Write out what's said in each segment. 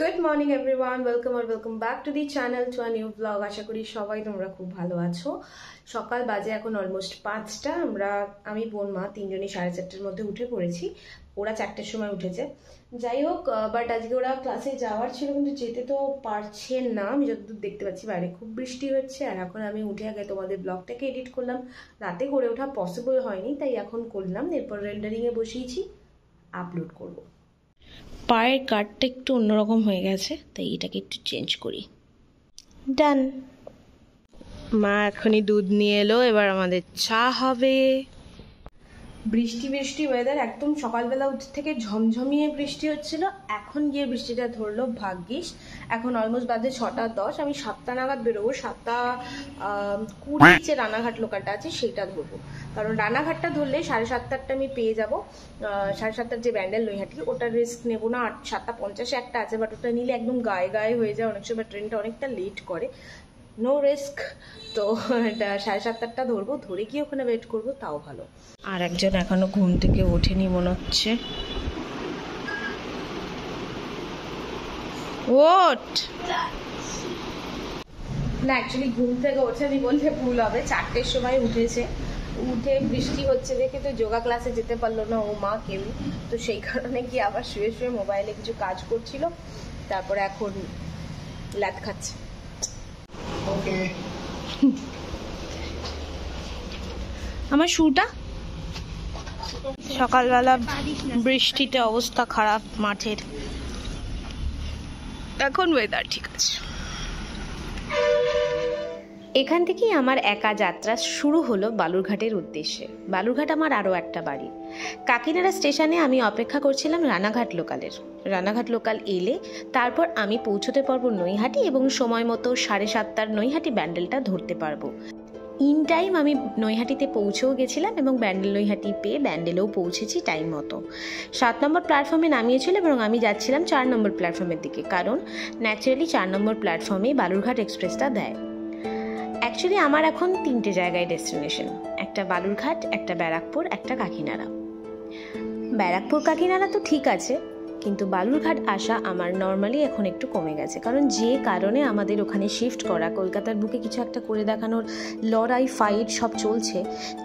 Good morning everyone, welcome back to the channel, to a new blog. আশা করি সবাই তোমরা খুব ভালো আছো। সকাল বাজে এখন অলমোস্ট 5টা। আমি বোন মা তিনজনই 4:30টার মধ্যে উঠে পড়েছি। ওরা 4টের সময় উঠেছে। যাই হোক, বাট আজকে ওরা ক্লাসে যাওয়ার ছিল কিন্তু যেতে তো পারছে না। আমি যতদূর দেখতে পাচ্ছি বাইরে খুব বৃষ্টি হচ্ছে। আর এখন আমি উঠে আগে তোমাদের ব্লগটাকে এডিট করলাম। রাতে করে ওঠা পসিবল হয়নি, তাই এখন করলাম। এরপর রেন্ডারিংয়ে বসিয়েছি, আপলোড করবো। পায়ের কাটটা একটু অন্যরকম হয়ে গেছে, তাই এটাকে একটু চেঞ্জ করি। ডান। মা এখনই দুধ নিয়ে এলো, এবার আমাদের চা হবে। বৃষ্টি ওয়েদার, একদম সকালবেলা উঠে থেকে ঝমঝমিয়ে বৃষ্টি হচ্ছিল। এখন গিয়ে বৃষ্টিটা ধরলো, ভাগ্যিস। এখন অলমোস্ট বাজে 6:10। আমি 7টা নাগাদ বেরোবো। 7:20 যে রানাঘাট লোকালটা আছে সেইটা ধরবো, কারণ রানাঘাটটা ধরলে 7:30টা আমি পেয়ে যাবো। 7:30টার যে ব্যান্ডেল নৈহাটি, ওটা রিস্ক নেবো না। 7:50 একটা আছে, বাট ওটা নিলে একদম গায়ে হয়ে যায়। অনেক সময় ট্রেনটা অনেকটা লেট করে, নো রিস্ক। তো এটা 7:30টা ধরবো, ধরে গিয়ে ওখানে ওয়েট করবো, তাও ভালো। আর একজন এখনো ঘুম থেকে ওঠেনি মনে হচ্ছে। ওঠ না, অ্যাকচুয়ালি ঘুম থেকে ওঠেনি বললে ভুল হবে। 4টের সময় উঠেছে। উঠে বৃষ্টি হচ্ছে দেখে তো যোগা ক্লাসে যেতে পারলো না ও মা কেউ। তো সেই কারণে কি আবার শুয়ে মোবাইলে কিছু কাজ করছিল। তারপরে এখন ল্যাদ খাচ্ছে। আমার শুটা সকালবেলা বৃষ্টিতে অবস্থা খারাপ মাঠের। এখন ওয়েদার ঠিক আছে। এখান থেকেই আমার একা যাত্রা শুরু হলো বালুরঘাটের উদ্দেশ্যে। বালুরঘাট আমার আরও একটা বাড়ি। কাকিনাড়া স্টেশনে আমি অপেক্ষা করছিলাম রানাঘাট লোকালের। রানাঘাট লোকাল এলে তারপর আমি পৌঁছতে পারবো নৈহাটি, এবং সময় মতো 7:30টার নৈহাটি ব্যান্ডেলটা ধরতে পারবো। ইন টাইম আমি নৈহাটিতে পৌঁছেও গেছিলাম, এবং ব্যান্ডেল নৈহাটি পেয়ে ব্যান্ডেলেও পৌঁছেছি টাইম মতো। 7 নম্বর প্ল্যাটফর্মে নামিয়েছিল, এবং আমি যাচ্ছিলাম 4 নম্বর প্ল্যাটফর্মের দিকে, কারণ ন্যাচারালি 4 নম্বর প্ল্যাটফর্মেই বালুরঘাট এক্সপ্রেসটা দেয়। অ্যাকচুয়ালি আমার এখন 3টে জায়গায় ডেস্টিনেশন, একটা বালুরঘাট, একটা ব্যারাকপুর, একটা কাকিনাড়া। ব্যারাকপুর কাকিনাড়া তো ঠিক আছে, কিন্তু বালুরঘাট আসা আমার নর্মালি এখন একটু কমে গেছে, কারণ যে কারণে আমাদের ওখানে শিফট করা, কলকাতার বুকে কিছু একটা করে দেখানোর লড়াই ফাইট সব চলছে,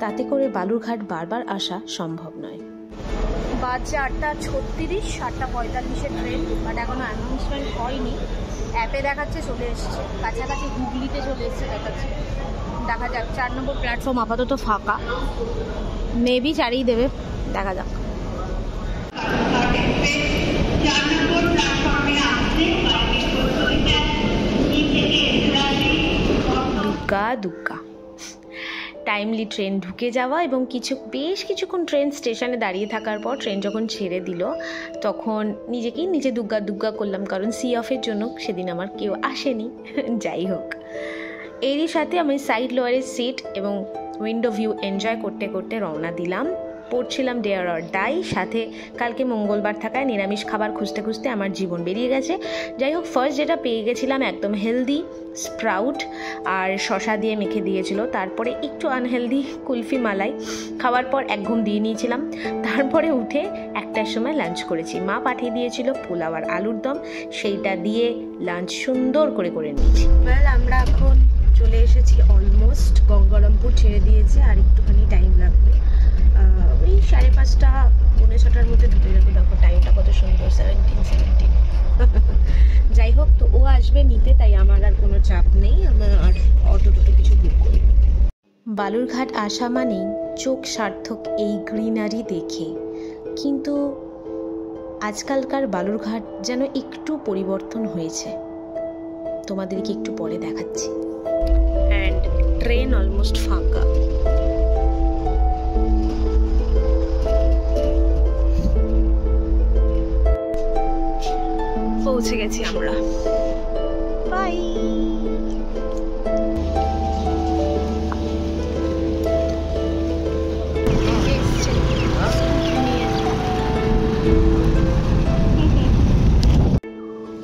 তাতে করে বালুরঘাট বারবার আসা সম্ভব নয়। বাজে 8:36, 8:45 ট্রেন, বাট এখনো অ্যানাউন্সমেন্ট হয়নি। অ্যাপে দেখাচ্ছে চলে এসছে, কাছাকাছি হুগলিতে চলে এসছে দেখাচ্ছে। দেখা যাক। 4 নম্বর প্ল্যাটফর্ম আপাতত ফাঁকা, মেবি 4ই দেবে, দেখা যাক। দুগ্গা টাইমলি ট্রেন ঢুকে যাওয়া, এবং বেশ কিছুক্ষণ ট্রেন স্টেশনে দাঁড়িয়ে থাকার পর ট্রেন যখন ছেড়ে দিল, তখন নিজেকেই নিজে দুগ্গা করলাম, কারণ সি অফের জন্য সেদিন আমার কেউ আসেনি। যাই হোক, এরই সাথে আমি সাইড লোয়ারের সিট এবং উইন্ডো ভিউ এনজয় করতে করতে রওনা দিলাম। পড়ছিলাম ডেয়ার অর ডাই, সাথে কালকে মঙ্গলবার থাকায় নিরামিষ খাবার খুঁজতে খুঁজতে আমার জীবন বেরিয়ে গেছে। যাই হোক, ফার্স্ট যেটা পেয়ে গেছিলাম একদম হেলদি স্প্রাউট আর শশা দিয়ে মেখে দিয়েছিল। তারপরে একটু আনহেলদি কুলফি মালাই খাওয়ার পর এক ঘুম দিয়ে নিয়েছিলাম। তারপরে উঠে 1টার সময় লাঞ্চ করেছি। মা পাঠিয়ে দিয়েছিল পোলাও আর আলুর দম, সেইটা দিয়ে লাঞ্চ সুন্দর করে নিয়েছি। আমরা এখন চলে এসেছি, অলমোস্ট গঙ্গারামপুর ছেড়ে দিয়েছে, আর একটুখানি টাইম লাগবে। ওই 5:30, 6:45 মধ্যে ঢুকে যাবো। দেখো টাইমটা কত সুন্দর, 17:17। যাই হোক, তো ও আসবে নিতে, তাই আমার আর কোনো চাপ নেই। আমার আর অটো কিছু বুক করি। বালুরঘাট আসা মানেই চোখ সার্থক এই গ্রিনারি দেখে, কিন্তু আজকালকার বালুরঘাট যেন একটু পরিবর্তন হয়েছে, তোমাদেরকে একটু পরে দেখাচ্ছি। অ্যান্ড ট্রেন অলমোস্ট ফাঁকা। পৌঁছে গেছি আমরা, বাই।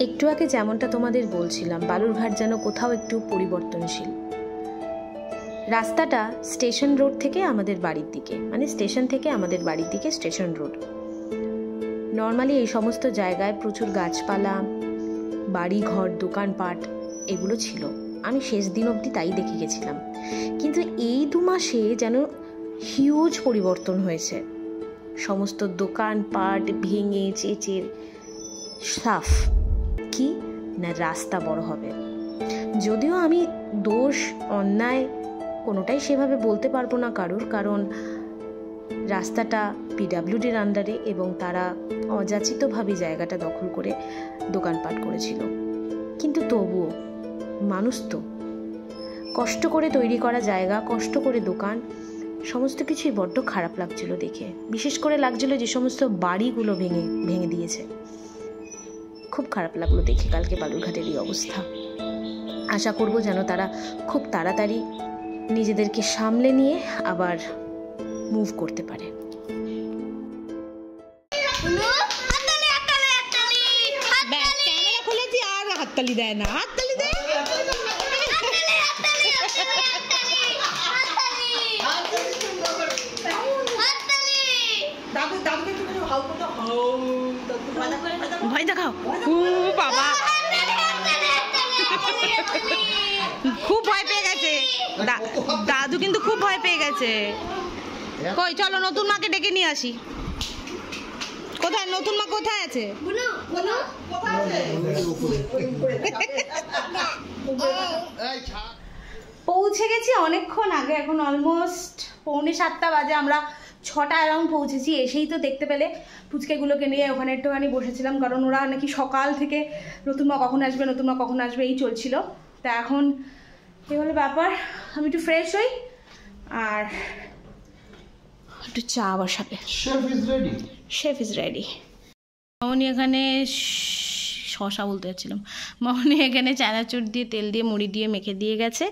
একটু আগে যেমনটা তোমাদের বলছিলাম, বালুরঘাট যেন কোথাও একটু পরিবর্তনশীল। রাস্তাটা স্টেশন রোড থেকে আমাদের বাড়ির দিকে, মানে স্টেশন থেকে আমাদের বাড়ির দিকে স্টেশন রোড। নর্মালি এই সমস্ত জায়গায় প্রচুর গাছপালা, বাড়ি ঘর দোকানপাট এগুলো ছিল। আমি শেষ দিন অবধি তাই দেখে গেছিলাম। কিন্তু এই 2 মাসে যেন হিউজ পরিবর্তন হয়েছে। সমস্ত দোকানপাট ভেঙে চেঁচে সাফ। কি না রাস্তা বড় হবে। যদিও আমি দোষ অন্যায় কোনোটাই সেভাবে বলতে পারবো না কারোর, কারণ রাস্তাটা পিডাব্লিউডির আন্ডারে এবং তারা অযাচিতভাবে জায়গাটা দখল করে দোকানপাট করেছিল। কিন্তু তবুও মানুষ তো কষ্ট করে তৈরি করা জায়গা, কষ্ট করে দোকান, সমস্ত কিছুই বড্ড খারাপ লাগছিল দেখে। বিশেষ করে লাগছিল যে সমস্ত বাড়িগুলো ভেঙে দিয়েছে। খুব খারাপ লাগলো দেখে কালকে বালুরঘাটের এই অবস্থা। আশা করব যেন তারা খুব তাড়াতাড়ি নিজেদেরকে সামলে নিয়ে আবার মুভ করতে পারে। হাততালি দেয় না, হাততালি দেয়। ভয় দেখাও। বাবা খুব ভয় পেয়ে গেছে দাদু, কিন্তু খুব ভয় পেয়ে গেছে। কই চলো নতুন মাকে ডেকে নিয়ে আসি। কোথায় নতুন মা, কোথায় আছে? পৌঁছে গেছি অনেকক্ষণ আগে, এখন অলমোস্ট 6:45 বাজে। আমরা 6টা অ্যারাউন্ড পৌঁছেছি। এসেই তো দেখতে পেলে পুচকেগুলোকে নিয়ে ওখানে একটুখানি বসেছিলাম, কারণ ওরা নাকি সকাল থেকে নতুন মা কখন আসবে নতুন মা কখন আসবে এই চলছিল। তা এখন এই হলো ব্যাপার। আমি একটু ফ্রেশ হই আর একটু চা বসাবে। Chef is ready. মামনি এখানে শশা বলতে যাচ্ছিলাম, মামনি এখানে চানাচুর দিয়ে তেল দিয়ে মুড়ি দিয়ে মেখে দিয়ে গেছে।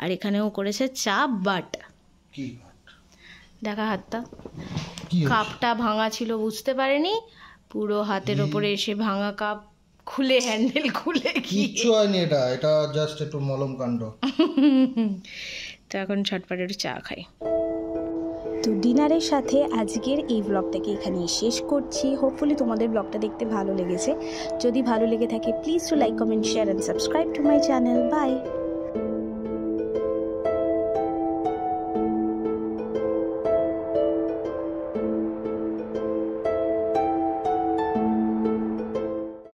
আর এখানেও করেছে চা। বাট দেখা হাতটা, কাপটা ভাঙা ছিল, বুঝতে পারেনি, পুরো হাতের ওপরে এসে ভাঙা কাপ খুলে হ্যান্ডেল খুলে কিচ্ছু হয়নি। এটা জাস্ট একটু মলম কাণ্ড। তো এখন ছটপট একটু চা খাই। তো ডিনারের সাথে আজকের এই ব্লগটাকে এখানেই শেষ করছি। হোপফুলি তোমাদের ব্লগটা দেখতে ভালো লেগেছে। যদি ভালো লেগে থাকে please to like, comment, share and subscribe to my channel. By.